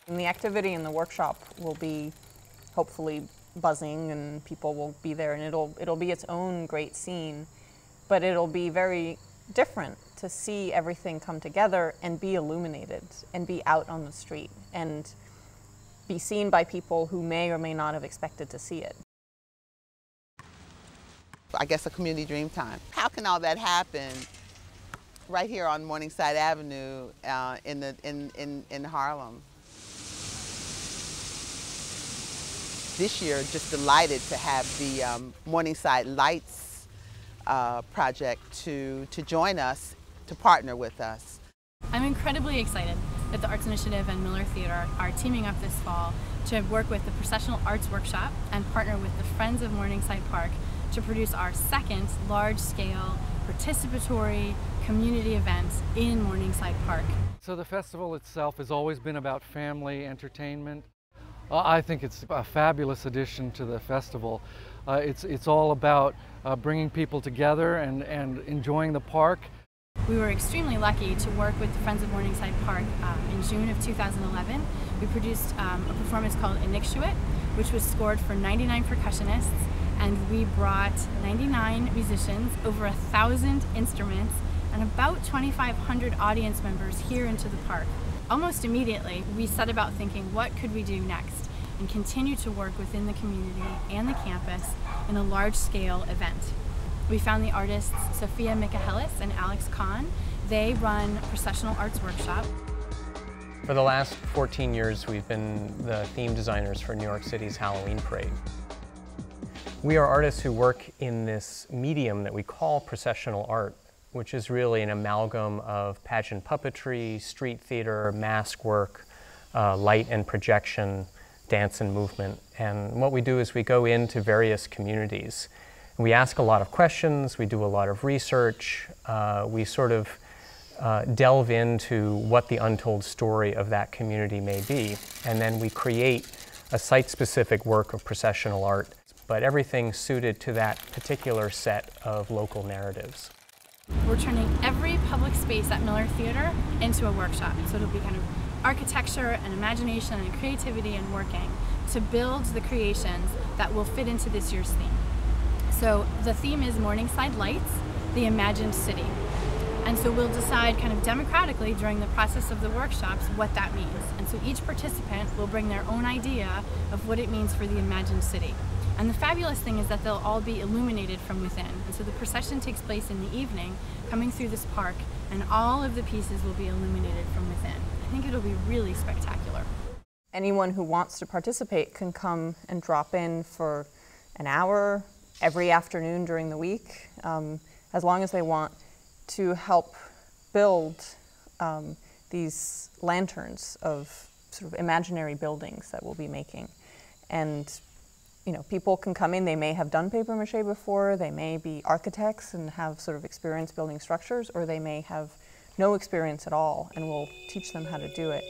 And the activity in the workshop will be hopefully buzzing and people will be there, and it'll be its own great scene, but it'll be very different to see everything come together and be illuminated and be out on the street and be seen by people who may or may not have expected to see it. I guess a community dream time. How can all that happen right here on Morningside Avenue in Harlem? This year, just delighted to have the Morningside Lights project to join us, to partner with us. I'm incredibly excited that the Arts Initiative and Miller Theater are teaming up this fall to work with the Processional Arts Workshop and partner with the Friends of Morningside Park to produce our second large-scale participatory community event in Morningside Park. So the festival itself has always been about family entertainment. I think it's a fabulous addition to the festival. It's all about bringing people together and enjoying the park. We were extremely lucky to work with the Friends of Morningside Park in June of 2011. We produced a performance called Inixuit, which was scored for 99 percussionists, and we brought 99 musicians, over 1,000 instruments, and about 2,500 audience members here into the park. Almost immediately, we set about thinking, what could we do next, and continue to work within the community and the campus in a large-scale event. We found the artists Sophia Michaelis and Alex Kahn. They run Processional Arts Workshop. For the last 14 years, we've been the theme designers for New York City's Halloween Parade. We are artists who work in this medium that we call processional art, which is really an amalgam of pageant puppetry, street theater, mask work, light and projection, dance and movement. And what we do is we go into various communities. We ask a lot of questions, we do a lot of research, we sort of delve into what the untold story of that community may be, and then we create a site-specific work of processional art, but everything suited to that particular set of local narratives. We're turning every public space at Miller Theater into a workshop, so it'll be kind of architecture and imagination and creativity and working to build the creations that will fit into this year's theme. So the theme is Morningside Lights, the imagined city. And so we'll decide kind of democratically during the process of the workshops what that means. And so each participant will bring their own idea of what it means for the imagined city. And the fabulous thing is that they'll all be illuminated from within. And so the procession takes place in the evening, coming through this park, and all of the pieces will be illuminated from within. I think it'll be really spectacular. Anyone who wants to participate can come and drop in for an hour every afternoon during the week, as long as they want, to help build these lanterns of sort of imaginary buildings that we'll be making. And you know, people can come in, they may have done paper mache before, they may be architects and have sort of experience building structures, or they may have no experience at all, and we'll teach them how to do it.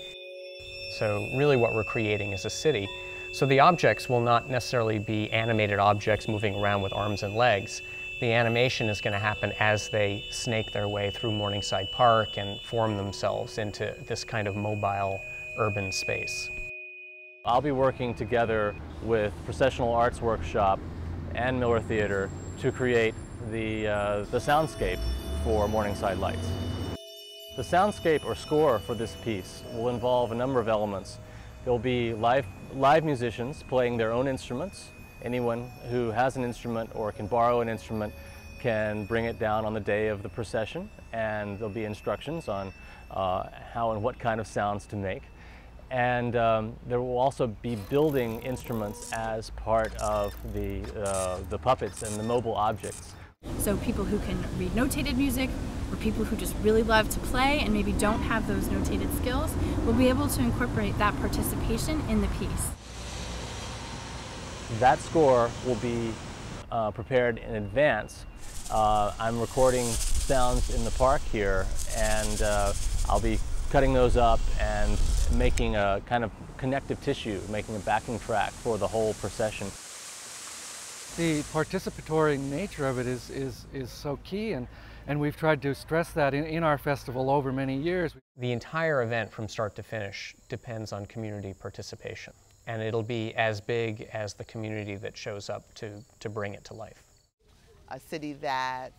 So really what we're creating is a city. So the objects will not necessarily be animated objects moving around with arms and legs. The animation is going to happen as they snake their way through Morningside Park and form themselves into this kind of mobile urban space. I'll be working together with Processional Arts Workshop and Miller Theater to create the soundscape for Morningside Lights. The soundscape or score for this piece will involve a number of elements. There will be live musicians playing their own instruments. Anyone who has an instrument or can borrow an instrument can bring it down on the day of the procession, and there'll be instructions on how and what kind of sounds to make. And there will also be building instruments as part of the puppets and the mobile objects. So people who can read notated music, or people who just really love to play and maybe don't have those notated skills, will be able to incorporate that participation in the piece. That score will be prepared in advance. I'm recording sounds in the park here, and I'll be cutting those up and making a kind of connective tissue, making a backing track for the whole procession. The participatory nature of it is so key, and And we've tried to stress that in our festival over many years. The entire event from start to finish depends on community participation, and it'll be as big as the community that shows up to bring it to life. A city that's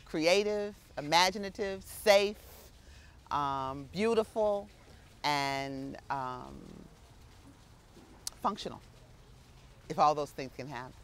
creative, imaginative, safe, beautiful, and functional, if all those things can happen.